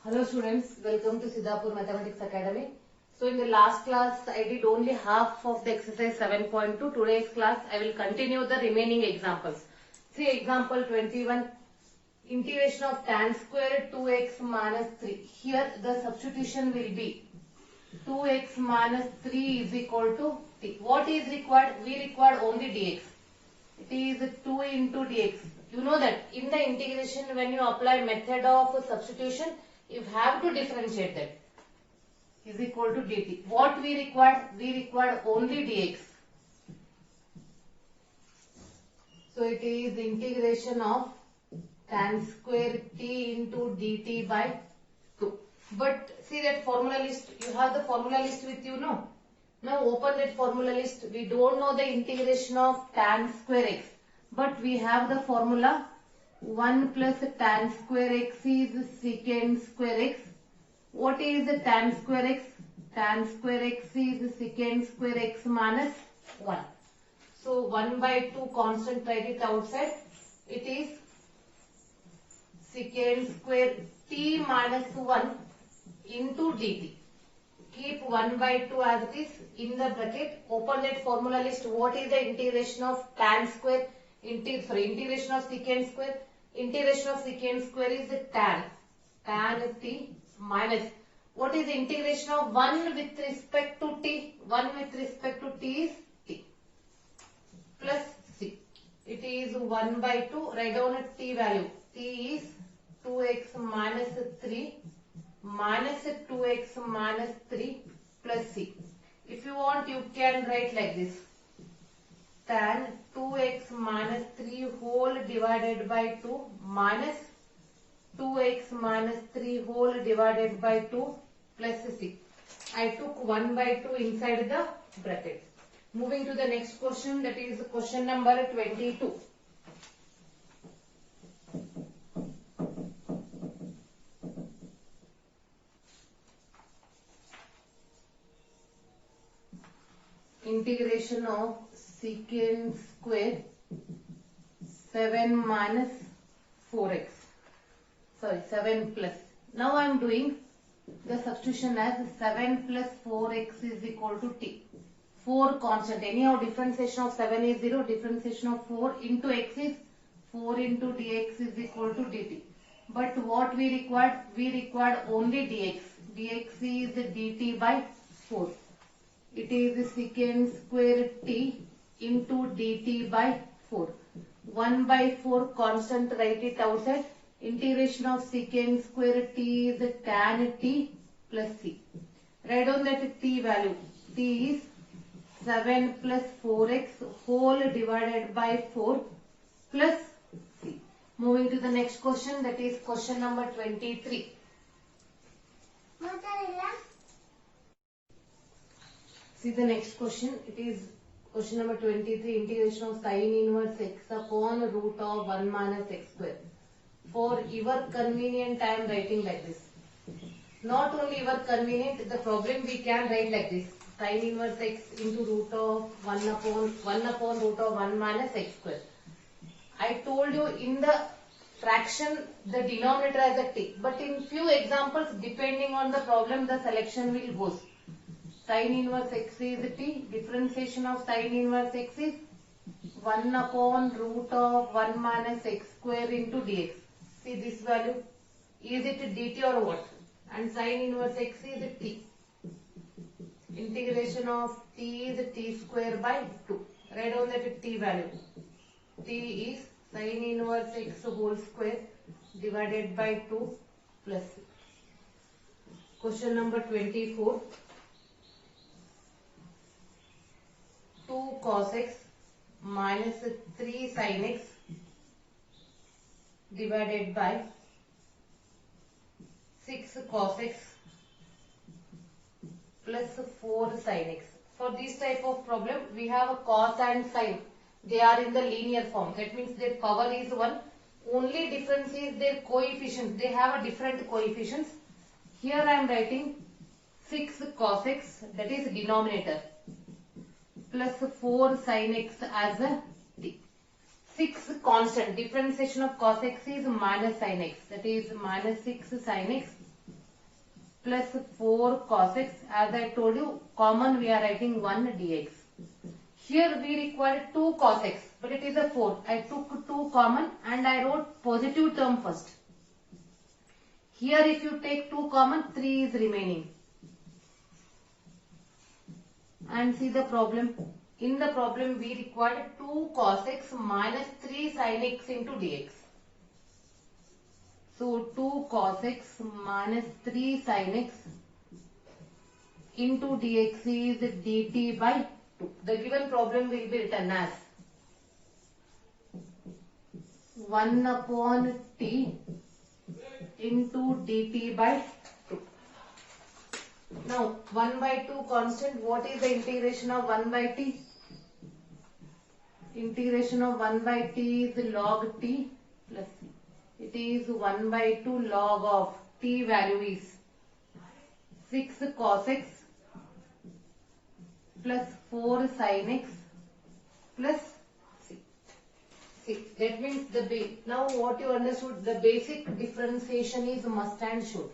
Hello students, welcome to Siddhapur Mathematics Academy. So in the last class I did only half of the exercise 7.2. Today's class I will continue the remaining examples. See example 21, integration of tan square 2x minus 3. Here the substitution will be 2x minus 3 is equal to t. What is required? We require only dx. It is 2 into dx. You know that in the integration when you apply method of substitution, you have to differentiate that. Is equal to dt. What we required? We required only dx. So it is integration of tan square t into dt by 2. But see that formula list. You have the formula list with you, no? Now open that formula list. We don't know the integration of tan square x. But we have the formula 1 plus tan square x is secant square x. What is the tan square x? Tan square x is secant square x minus 1. So 1 by 2 constant, write it outside. It is secant square t minus 1 into dt. Keep 1 by 2 as it is in the bracket. Open that formula list. What is the integration of tan square? Integration of secant square. Integration of secant square is the tan t minus. What is the integration of 1 with respect to t? 1 with respect to t is t plus c. It is 1 by 2. Write down a t value. T is 2x minus 3 minus 2x minus 3 plus c. If you want, you can write like this. Tan 2x minus 3 whole divided by 2 minus 2x minus 3 whole divided by 2 plus c. I took 1 by 2 inside the bracket. Moving to the next question, that is question number 22. Integration of secant square 7 minus 4x. Sorry, 7 plus. Now I am doing the substitution as 7 plus 4x is equal to t. 4 constant. Anyhow, differentiation of 7 is 0. Differentiation of 4 into x is 4 into dx is equal to dt. But what we required? We required only dx. dx is dt by 4. It is secant square t into dt by 4. 1 by 4 constant, write it outside. Integration of secant square t is tan t plus c. Write down that t value. T is 7 plus 4x whole divided by 4 plus c. Moving to the next question, that is question number 23. See the next question. It is question number 23. Integration of sin inverse x upon root of 1 minus x square. For your convenient, I am writing like this. Not only your convenient, the problem we can write like this. Sin inverse x into root of 1 upon root of 1 minus x square. I told you in the fraction the denominator as a t. But in few examples, depending on the problem, the selection will go. Sin inverse x is t. Differentiation of sin inverse x is 1 upon root of 1 minus x square into dx. See this value. Is it dt or what? And sin inverse x is t. Integration of t is t square by 2. Write down that t value. T is sin inverse x whole square divided by 2 plus. Question number 24. 2 cos x minus 3 sin x divided by 6 cos x plus 4 sin x. For this type of problem, we have a cos and sin. They are in the linear form. That means their power is 1. Only difference is their coefficients. They have a different coefficients. Here I am writing 6 cos x, that is denominator, plus 4 sin x as a t. 6 constant. Differentiation of cos x is minus sin x. That is minus 6 sin x plus 4 cos x. As I told you, common we are writing 1 dx. Here we required 2 cos x, but it is a 4. I took 2 common and I wrote positive term first. Here if you take 2 common, 3 is remaining. And see the problem. In the problem we required 2 cos x minus 3 sin x into dx. So 2 cos x minus 3 sin x into dx is dt by 2. The given problem will be written as 1 upon t into dt by 2. Now 1 by 2 constant, what is the integration of 1 by t? Integration of 1 by t is log t plus c. It is 1 by 2 log of t value is 6 cos x plus 4 sin x plus c. See, that means now what you understood, the basic differentiation is must and should.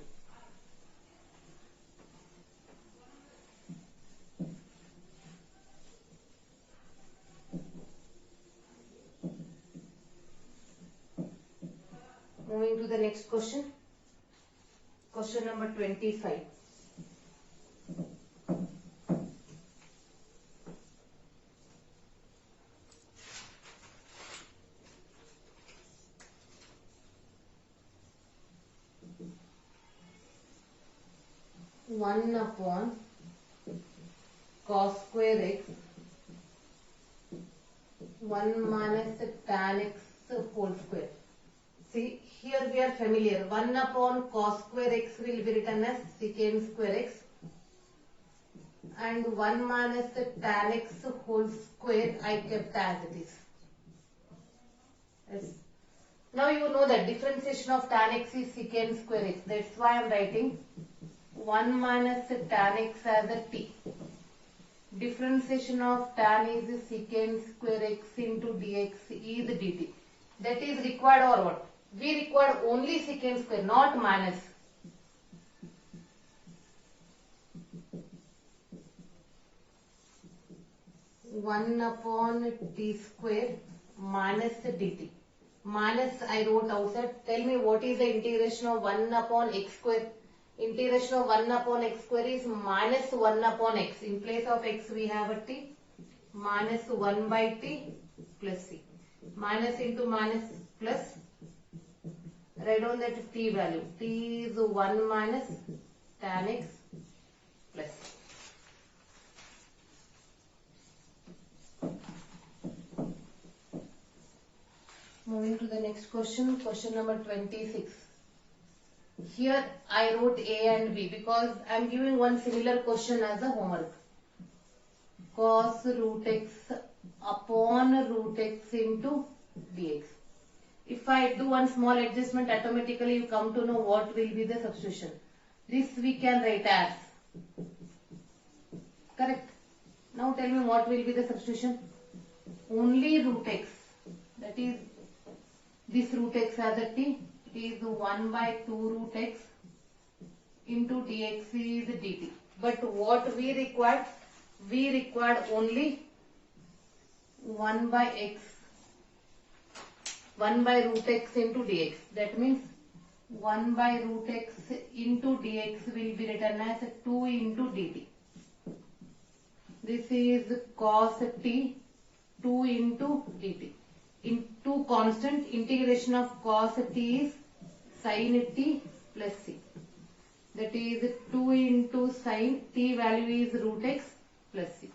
Moving to the next question. Question number 25. One upon cos square x 1 minus tan x whole square. See, here we are familiar. 1 upon cos square x will be written as secant square x and 1 minus tan x whole square I kept as it is. Yes. Now you know that differentiation of tan x is secant square x. That's why I am writing 1 minus tan x as a t. Differentiation of tan is secant square x into dx is dt. That is required or what? We require only secant square, not minus. One upon t square minus dt. Minus I wrote outside. Tell me what is the integration of 1 upon x square. Integration of 1 upon x square is minus 1 upon x. In place of x we have a t. Minus 1 by t plus c. Minus into minus plus. Write down that t value. T is 1 minus tan x plus. Moving to the next question. Question number 26. Here I wrote A and B because I am giving one similar question as a homework. Cos root x upon root x into dx. If I do one small adjustment, automatically you come to know what will be the substitution. This we can write as. Correct. Now tell me what will be the substitution. Only root x. That is this root x as a t. It is 1 by 2 root x into dx is dt. But what we required? We required only 1 by x. 1 by root x into dx. That means 1 by root x into dx will be written as 2 into dt. This is cos t 2 into dt. Into constant, integration of cos t is sin t plus c. That is 2 into sin t value is root x plus c.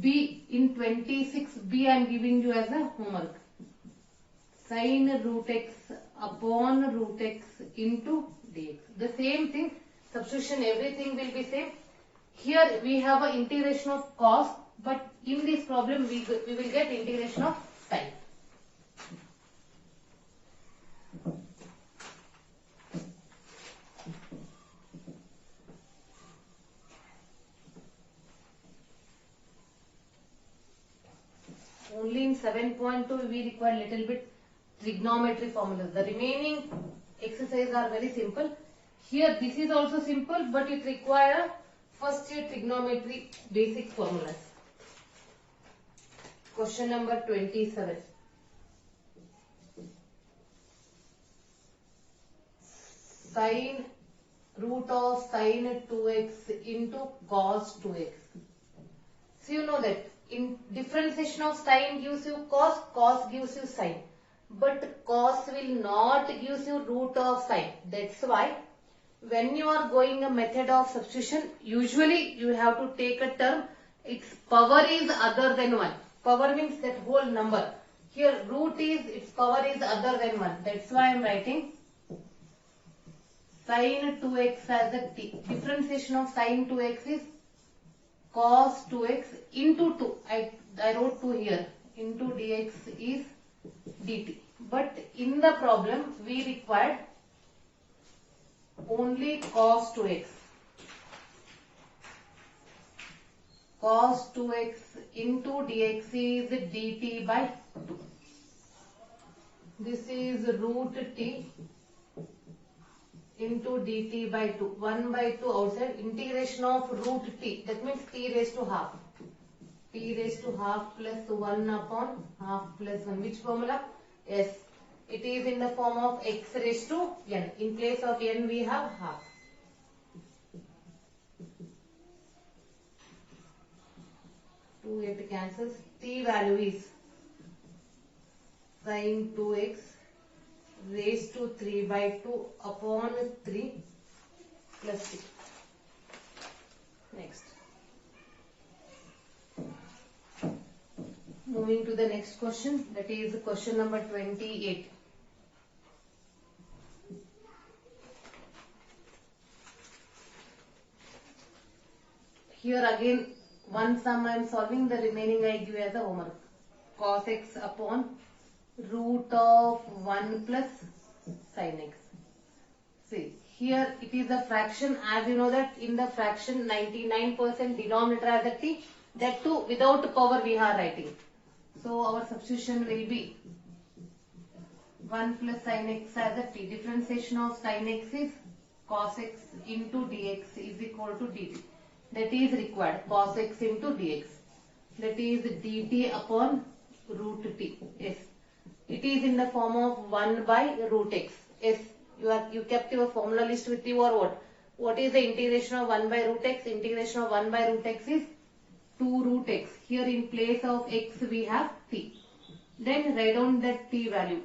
B in 26b I am giving you as a homework. Sin root x upon root x into dx. The same thing, substitution, everything will be same. Here we have an integration of cos, but in this problem we will get integration of sin. Only in 7.2 we require little bit trigonometry formulas. The remaining exercises are very simple. Here this is also simple, but it requires first year trigonometry basic formulas. Question number 27. Sine root of sine 2x into cos 2x. So you know that in differentiation of sine gives you cos, cos gives you sine. But cos will not gives you root of sine. That's why when you are going a method of substitution, usually you have to take a term, its power is other than 1. Power means that whole number. Here root is, its power is other than 1. That's why I am writing sine 2x as the t. Differentiation of sine 2x is cos 2x into 2. I wrote 2 here. Into dx is dt. But in the problem we required only cos 2x. Cos 2x into dx is dt by 2. This is root t into dt by 2. 1 by 2 outside. Integration of root t. That means t raised to half. T raised to half plus 1 upon half plus 1. Which formula? Yes. It is in the form of x raised to n. In place of n we have half. It cancels. T value is sin 2x raised to 3 by 2 upon 3 plus 2. Next. Moving to the next question, that is question number 28. Here again one sum I am solving, the remaining I give as a homework. Cos x upon root of 1 plus sin x. See, here it is a fraction, as you know that in the fraction 99% denominator as a t, that too without power we are writing. So our substitution will be 1 plus sin x as a t. Differentiation of sin x is cos x into dx is equal to dt. That is required, cos x into dx. That is dt upon root t. Yes. It is in the form of 1 by root x. Yes. You kept your formula list with you or what? What is the integration of 1 by root x? Integration of 1 by root x is 2 root x. Here in place of x we have t. Then write down that t value.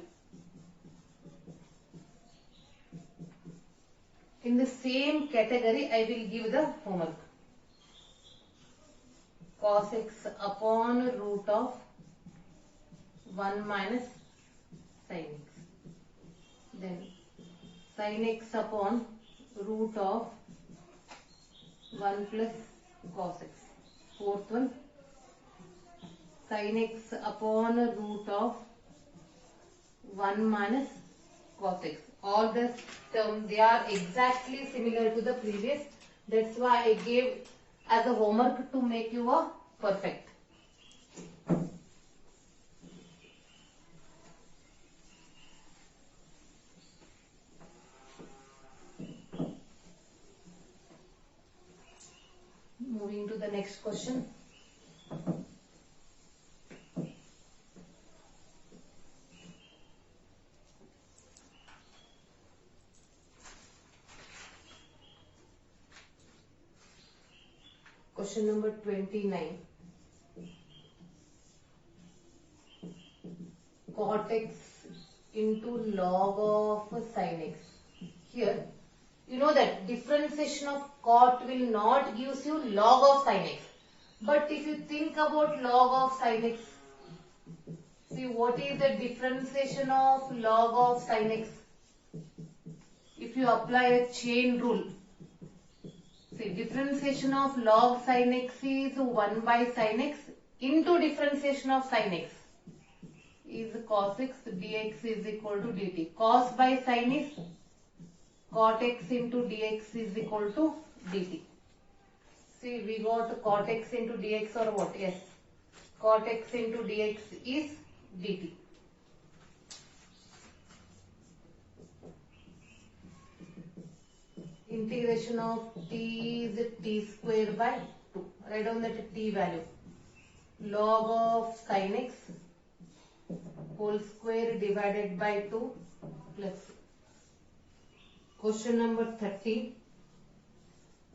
In the same category I will give the homework. Cos x upon root of 1 minus sin x. Then sin x upon root of 1 plus cos x. Fourth one, sin x upon root of 1 minus cos x. All the terms, they are exactly similar to the previous. That's why I gave as a homework to make you a perfect. Moving to the next question. Question number 29. Cot x into log of sin x. Here, you know that differentiation of cot will not give you log of sin x. But if you think about log of sin x, see what is the differentiation of log of sin x? If you apply a chain rule, see differentiation of log sin x is 1 by sin x into differentiation of sin x is cos x, dx is equal to dt. Cos by sin is cot x into dx is equal to dt. See, we got cot x into dx or what? Yes. Cot x into dx is dt. integration of t is t square by 2. Write down that t value. Log of sin x whole square divided by 2 plus. Question number 30.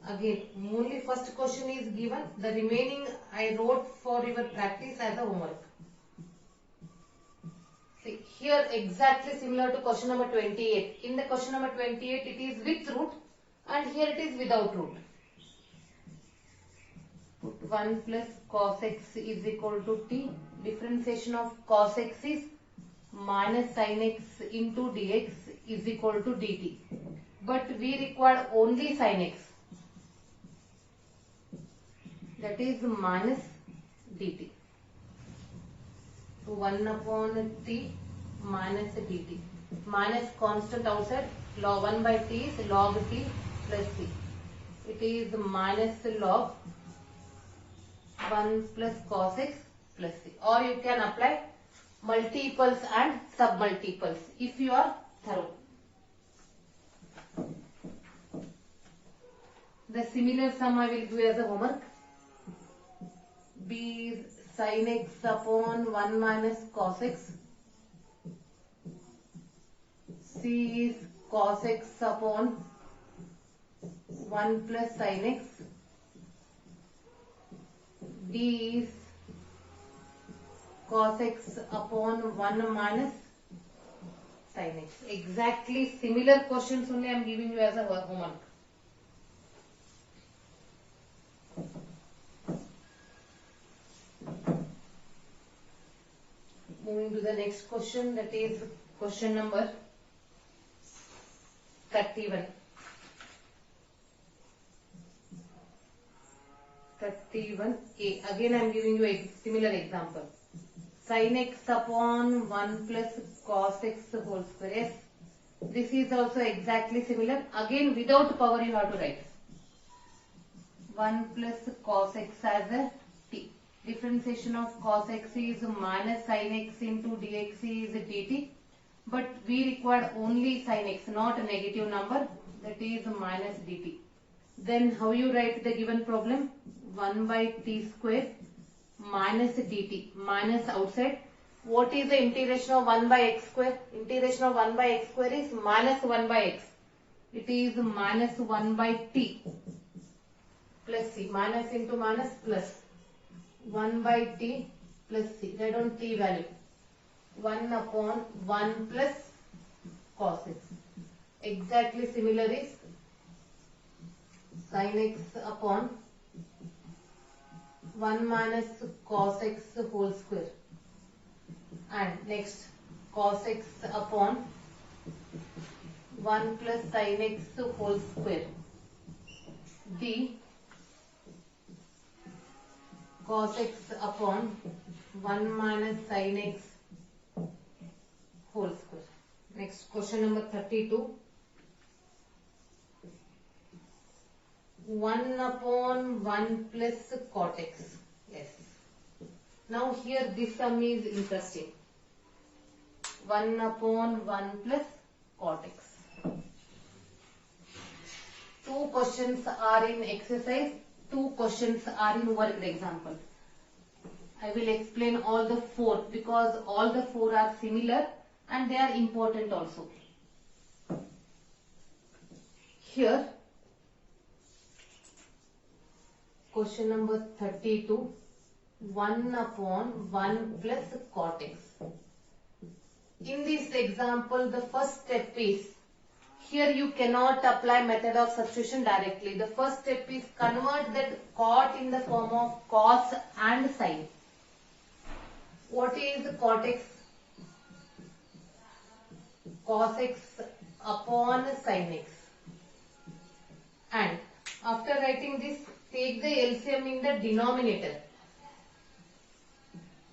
Again, only first question is given. The remaining I wrote for your practice as a homework. See, here exactly similar to question number 28. In the question number 28, it is with root and here it is without root. Put 1 plus cos x is equal to t. Differentiation of cos x is minus sin x into dx is equal to dt. But we require only sin x. That is minus dt. So 1 upon t minus dt. Minus constant outside. Log 1 by t is log t plus c. It is minus log 1 plus cos x plus c. Or you can apply multiples and submultiples if you are thorough. The similar sum I will give as a homework. B is sin x upon 1 minus cos x. C is cos x upon 1 plus sin x. D is cos x upon 1 minus sin x. Exactly similar questions only I am giving you as a homework. Moving to the next question, that is question number 31. 31a. Again I am giving you a similar example. Sin x upon 1 plus cos x whole square. Yes, this is also exactly similar. Again without power you have to write. 1 plus cos x as a t. Differentiation of cos x is minus sin x into dx is dt. But we require only sin x, not a negative number. That is minus dt. Then how you write the given problem? 1 by t square minus dt. Minus outside. What is the integration of 1 by x square? Integration of 1 by x square is minus 1 by x. It is minus 1 by t plus c. Minus into minus plus. 1 by t plus c. Write down t value. 1 upon 1 plus cos x. Exactly similar is sin x upon 1 minus cos x whole square. And next cos x upon 1 plus sin x whole square. D cos x upon 1 minus sin x whole square. Next question number 32. 1 upon 1 plus cot x. Yes. Now here this sum is interesting. 1 upon 1 plus cot x. Two questions are in exercise. Two questions are in worked example. I will explain all the four because all the four are similar and they are important also. Here, question number 32, 1 upon 1 plus cot x. In this example, the first step is, here you cannot apply method of substitution directly. The first step is convert that cot in the form of cos and sin. What is cot x? Cos x upon sin x. And after writing this, take the LCM in the denominator.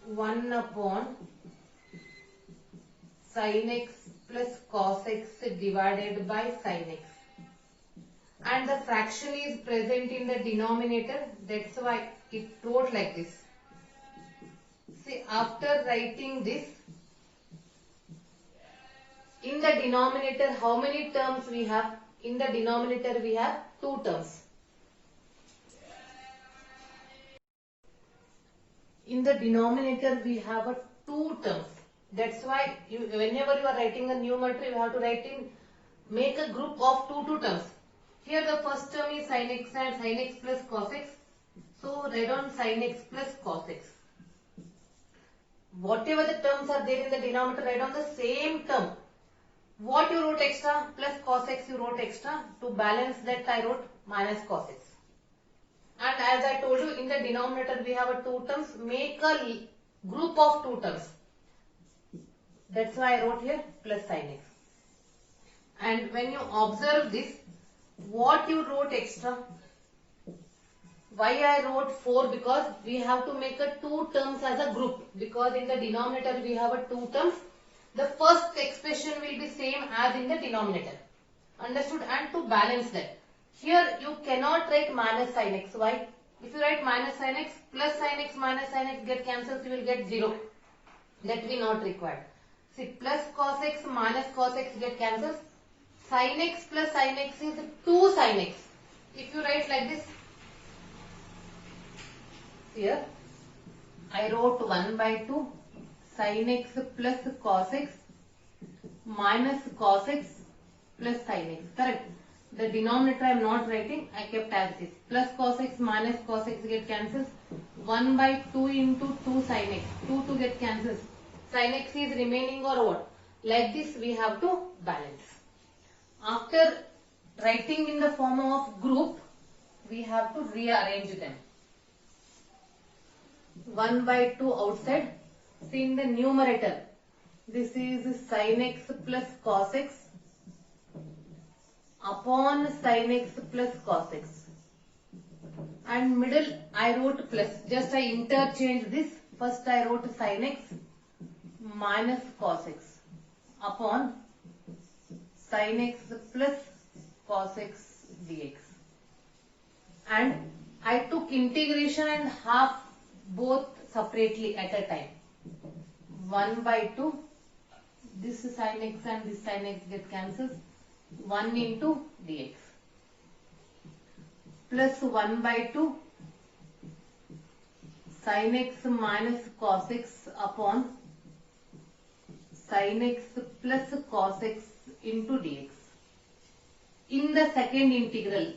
1 upon sin x plus cos x divided by sin x. And the fraction is present in the denominator. That's why it wrote like this. See, after writing this, in the denominator, how many terms we have? In the denominator we have two terms. In the denominator we have a two terms. That's why whenever you are writing a numerator, you have to make a group of two terms. Here the first term is sin x and sin x plus cos x. So write on sin x plus cos x. Whatever the terms are there in the denominator, write on the same term. What you wrote extra plus cos x you wrote extra. To balance that I wrote minus cos x. And as I told you, in the denominator we have a two terms. Make a group of two terms. That's why I wrote here plus sin x. And when you observe this, what you wrote extra? Why I wrote 4? Because we have to make a two terms as a group. Because in the denominator we have a two terms. The first expression will be same as in the denominator. Understood? And to balance that, here you cannot write minus sin x. Why? If you write minus sin x, plus sin x minus sin x get cancels, you will get 0. That we not required. See, plus cos x minus cos x get cancels. Sin x plus sin x is 2 sin x. If you write like this, here I wrote 1 by 2 sin x plus cos x minus cos x plus sin x. Correct? The denominator I am not writing, I kept as this. Plus cos x minus cos x get cancels. 1 by 2 into 2 sin x. 2 get cancels. Sin x is remaining or what? Like this we have to balance. After writing in the form of group, we have to rearrange them. 1 by 2 outside. See in the numerator, this is sin x plus cos x upon sin x plus cos x. And middle I wrote plus. Just I interchange this. First I wrote sin x minus cos x upon sin x plus cos x dx. And I took integration and half both separately at a time. 1 by 2, this sin x and this sin x get cancels. 1 into dx. Plus 1 by 2 sin x minus cos x upon sin x plus cos x into dx. In the second integral,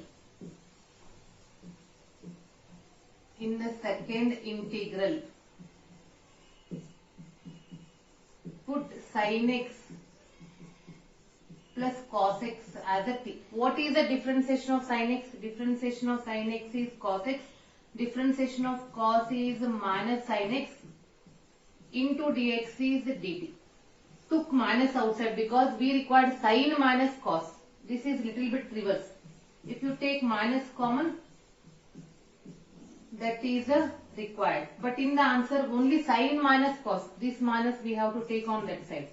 put sin x plus cos x as a t. What is the differentiation of sin x? Differentiation of sin x is cos x. Differentiation of cos is minus sin x into dx is dt. Took minus outside because we required sin minus cos. This is little bit reverse. If you take minus common, that is required. But in the answer only sin minus cos. This minus we have to take on that side.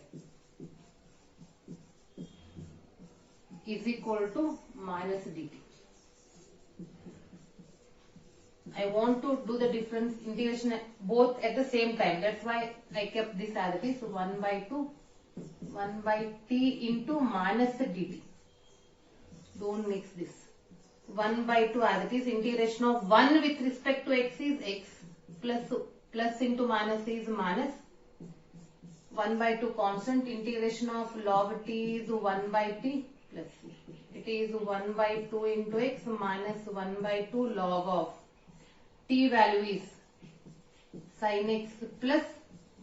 Is equal to minus dt. I want to do the difference integration both at the same time. That's why I kept this as it is. 1 by 2, 1 by t into minus dt. Don't mix this. 1 by 2 as it is. Integration of 1 with respect to x is x. Plus into minus is minus. 1 by 2 constant. Integration of log t is 1 by t. Plus it is 1 by 2 into x minus 1 by 2 log of t value is sin x plus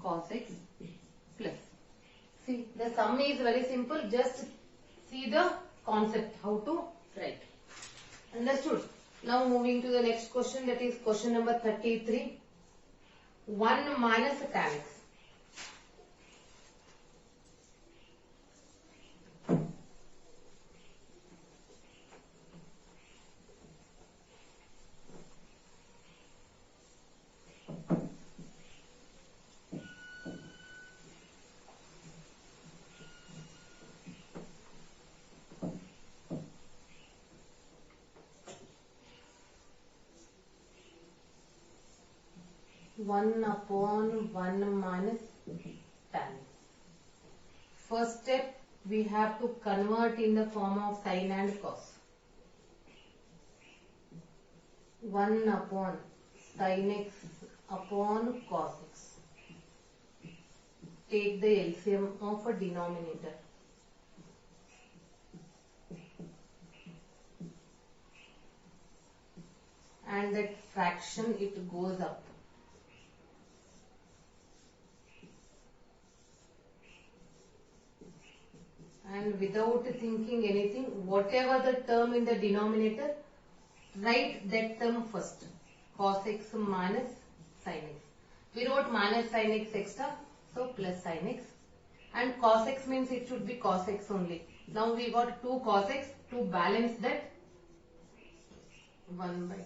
cos x plus. See, the sum is very simple. Just see the concept how to write. Understood? Now moving to the next question, that is question number 33. 1 minus tan x. One upon 1 minus tan. First step, we have to convert in the form of sin and cos. 1 upon sin x upon cos x. Take the LCM of a denominator. And that fraction, it goes up. And without thinking anything, whatever the term in the denominator, write that term first. Cos x minus sin x. We wrote minus sin x extra, so plus sin x. And cos x means it should be cos x only. Now we got 2 cos x. To balance that, 1 by 2.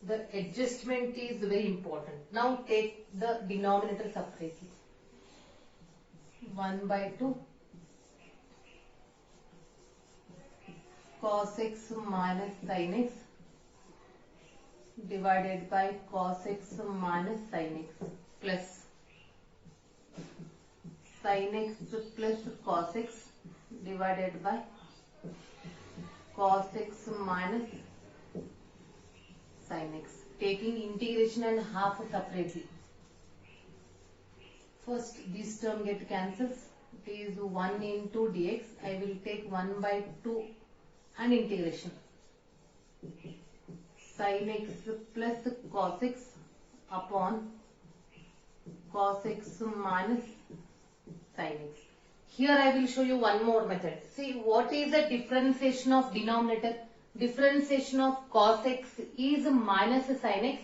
The adjustment is very important. Now take the denominator separately. 1 by 2 cos x minus sin x divided by cos x minus sin x plus sin x plus cos x divided by cos x minus sin x. Taking integration and half separately. First this term get cancels. It is 1 into dx. I will take 1 by 2 and integration. Sin x plus cos x upon cos x minus sin x. Here I will show you one more method. See, what is the differentiation of denominator? Differentiation of cos x is minus sin x.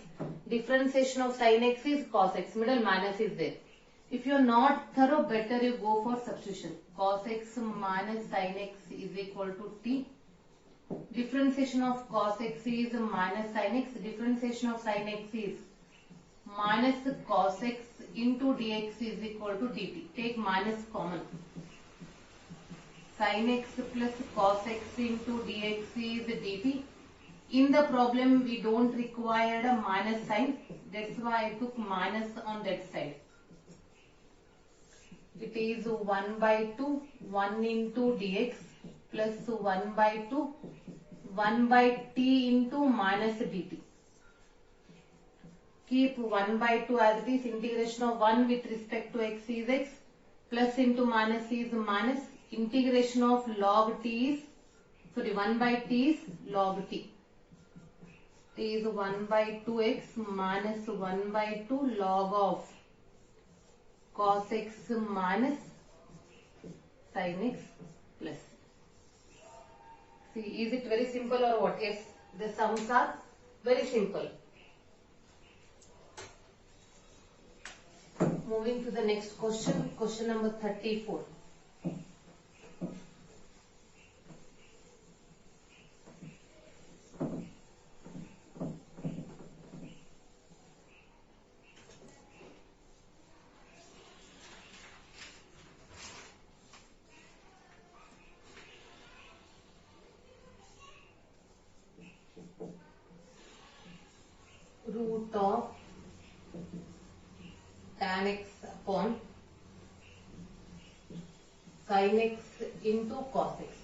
Differentiation of sin x is cos x. Middle minus is there. If you are not thorough, better you go for substitution. Cos x minus sin x is equal to t. Differentiation of cos x is minus sin x. Differentiation of sin x is minus cos x into dx is equal to dt. Take minus common. Sin x plus cos x into dx is dt. In the problem we don't require a minus sign. That's why I took minus on that side. It is 1 by 2, 1 into dx plus 1 by 2, 1 by t into minus dt. Keep 1 by 2 as it is. Integration of 1 with respect to x is x. Plus into minus is minus. Integration of log t is, 1 by t is log t. T is 1 by 2x minus 1 by 2 log of cos x minus sin x plus. See, is it very simple or what? Yes, the sums are very simple. Moving to the next question, question number 34. Root of tan x upon sin x into cos x.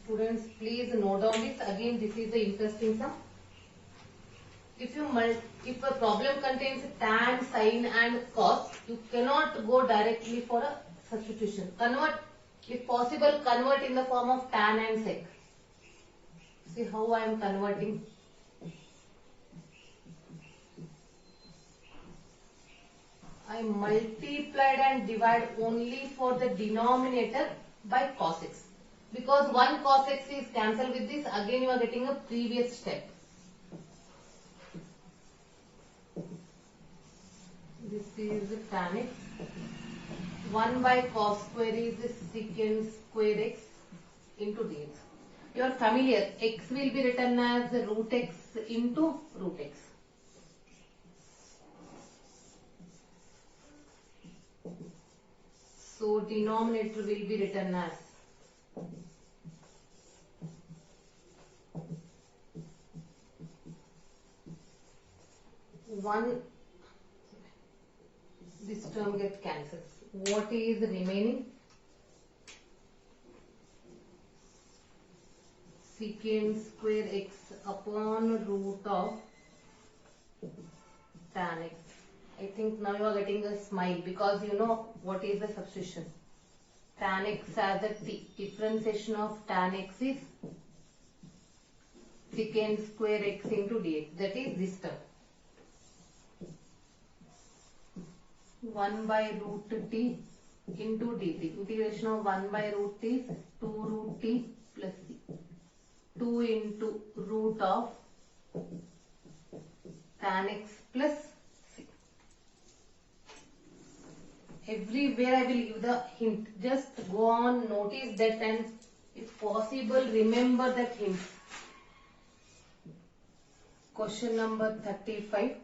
Students, please note down this. Again, this is the interesting sum. If a problem contains tan, sin and cos, you cannot go directly for a substitution. Convert, if possible, convert in the form of tan and sec. See how I am converting. I multiplied and divide only for the denominator by cos x. Because one cos x is cancelled with this, again you are getting a previous step. This is tan x. 1 by cos square is secant square x into dx. You are familiar, x will be written as root x into root x. So denominator will be written as This term gets cancelled. What is remaining? Secant square x upon root of tan x. I think now you are getting a smile because you know what is the substitution. Tan x as a t. Differentiation of tan x is secant square x into dx. That is this term. 1 by root t into dt. Integration of 1 by root t is 2 root t plus c. 2 into root of tan x plus c. Everywhere I will give the hint. Just go on, notice that, and if possible remember that hint. Question number 35.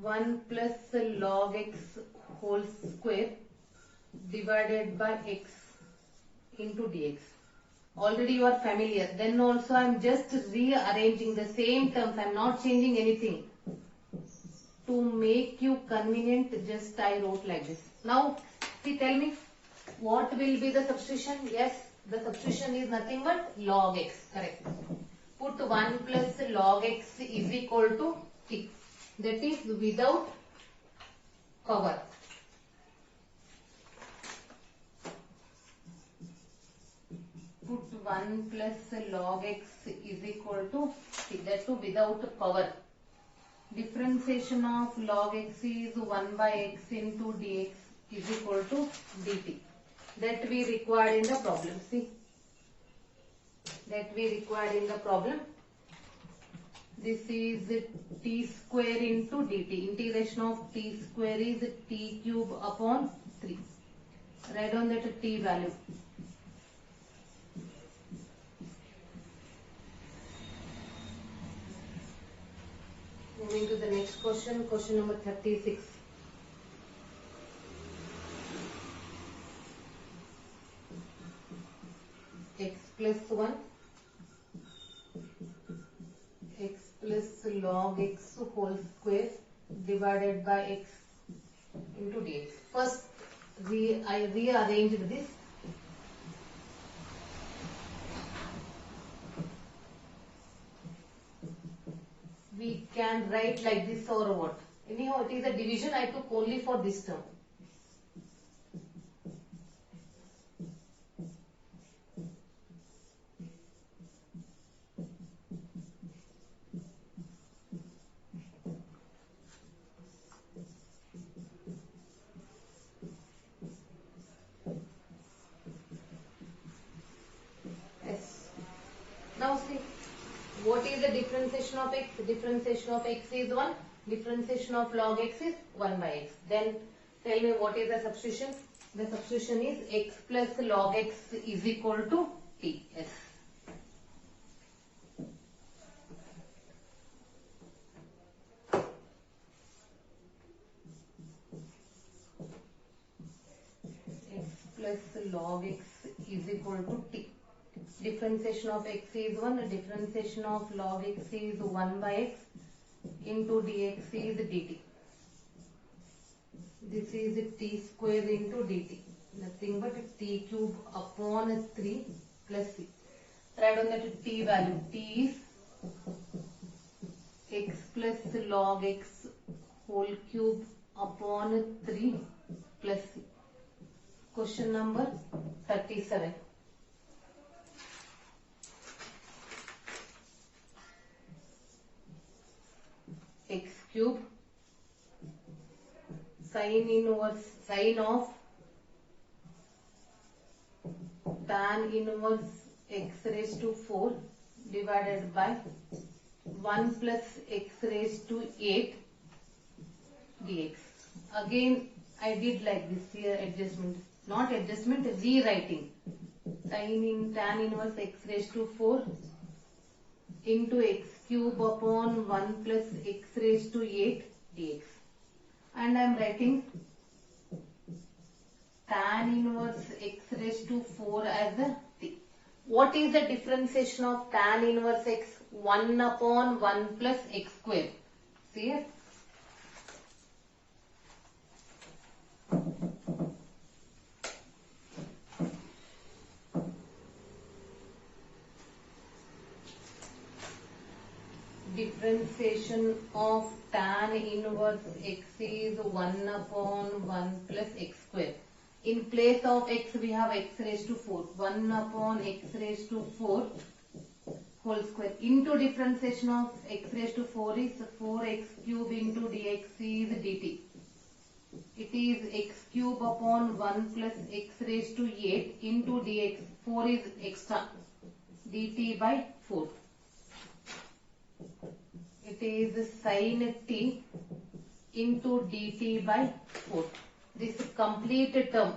1 plus log x whole square divided by x into dx. Already you are familiar. Then also I am just rearranging the same terms. I am not changing anything. To make you convenient, just I wrote like this. Now, see, tell me, what will be the substitution? Yes, the substitution is nothing but log x. Correct. Put 1 plus log x is equal to t. That is without power. Put 1 plus log x is equal to t. That too without power. Differentiation of log x is 1 by x into dx is equal to dt. That we required in the problem. See, that we required in the problem. This is t square into dt. Integration of t square is t cube upon 3. Write down that t value. Moving to the next question, question number 36. X plus 1, x plus log x whole square divided by x into dx. First, I rearranged this. We can write like this or what? Anyhow, it is a division I took only for this term. Yes. Now see. What is the differentiation of x? Differentiation of x is 1. Differentiation of log x is 1 by x. Then tell me what is the substitution? The substitution is x plus log x is equal to t. Yes. X plus log x is equal to t. Differentiation of x is 1, differentiation of log x is 1 by x into dx is dt. This is t square into dt. Nothing but t cube upon 3 plus c. Write down that t value. T is x plus log x whole cube upon 3 plus c. Question number 37. X cube sine of tan inverse x raised to 4 divided by 1 plus x raised to 8 dx. Again I did like this here, adjustment, not adjustment, rewriting. Tan inverse x raised to 4 into x cube upon 1 plus x raised to 8 dx. And I am writing tan inverse x raised to 4 as a t. What is the differentiation of tan inverse x? 1 upon 1 plus x square. See here? differentiation of tan inverse x is 1 upon 1 plus x square. In place of x we have x raised to 4. 1 upon x raised to 4 whole square into differentiation of x raised to 4 is 4x cube into dx is dt. It is x cube upon 1 plus x raised to 8 into dx. 4 is extra. dt by 4. It is sin t into dt by 4. This complete term.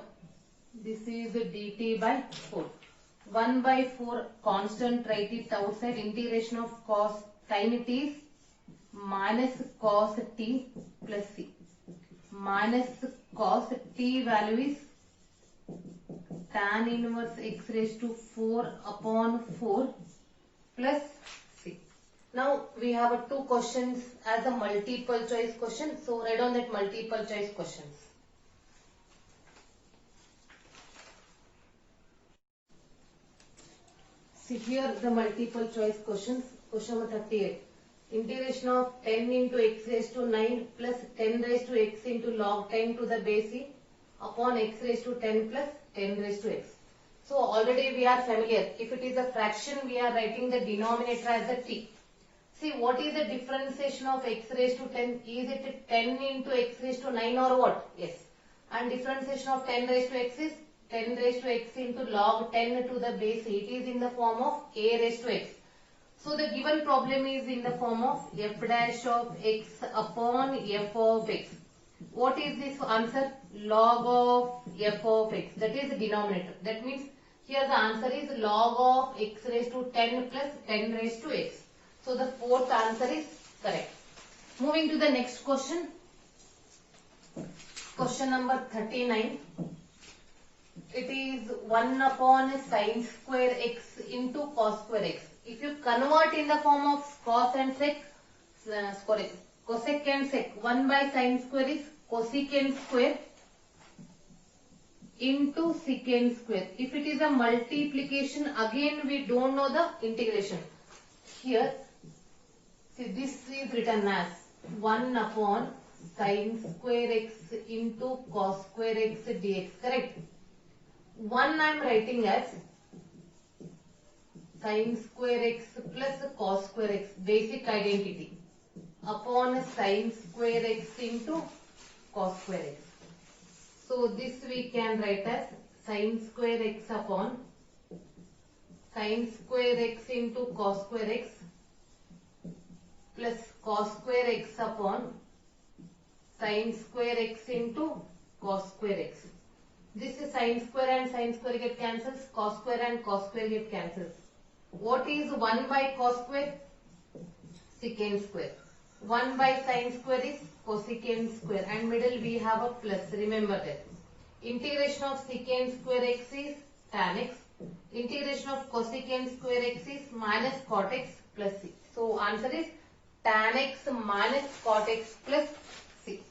This is dt by 4. 1 by 4 constant, write it outside. Integration of cos sin t is minus cos t plus c. Minus cos t value is tan inverse x raised to 4 upon 4 plus c. Now we have two questions as a multiple choice question. So write down that multiple choice questions. See here the multiple choice questions. Question number 38. Integration of 10 into x raised to 9 plus 10 raised to x into log 10 to the base e upon x raised to 10 plus 10 raised to x. So already we are familiar. If it is a fraction, we are writing the denominator as a t. See, what is the differentiation of x raised to 10? Is it 10 into x raised to 9 or what? Yes. And differentiation of 10 raised to x is 10 raised to x into log 10 to the base e. It is in the form of a raised to x. So the given problem is in the form of f dash of x upon f of x. What is this answer? Log of f of x. That is the denominator. That means here the answer is log of x raised to 10 plus 10 raised to x. So the fourth answer is correct. Moving to the next question. Question number 39. It is 1 upon sin square x into cos square x. If you convert in the form of cos and sec, cosec and sec, 1 by sin square is cosecant square into secant square. If it is a multiplication, again we don't know the integration. Here, see, this is written as 1 upon sin square x into cos square x dx, correct? 1 I am writing as sin square x plus cos square x, basic identity, upon sin square x into cos square x. So this we can write as sin square x upon sin square x into cos square x plus cos square x upon sin square x into cos square x. This is sin square and sin square get cancels, cos square and cos square get cancels. What is 1 by cos square? Secant square. 1 by sin square is cosecant square, and middle we have a plus. Remember that. Integration of secant square x is tan x. Integration of cosecant square x is minus cot x plus c. So answer is tan x minus cot x plus c.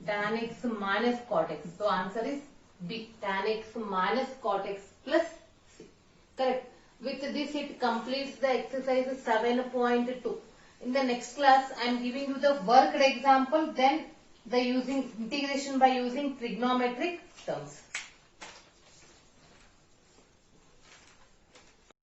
Tan x minus cot x. So answer is B. Tan x minus cot x plus c. Correct. With this it completes the exercise 7.2. In the next class I am giving you the worked example, then the integration by using trigonometric terms.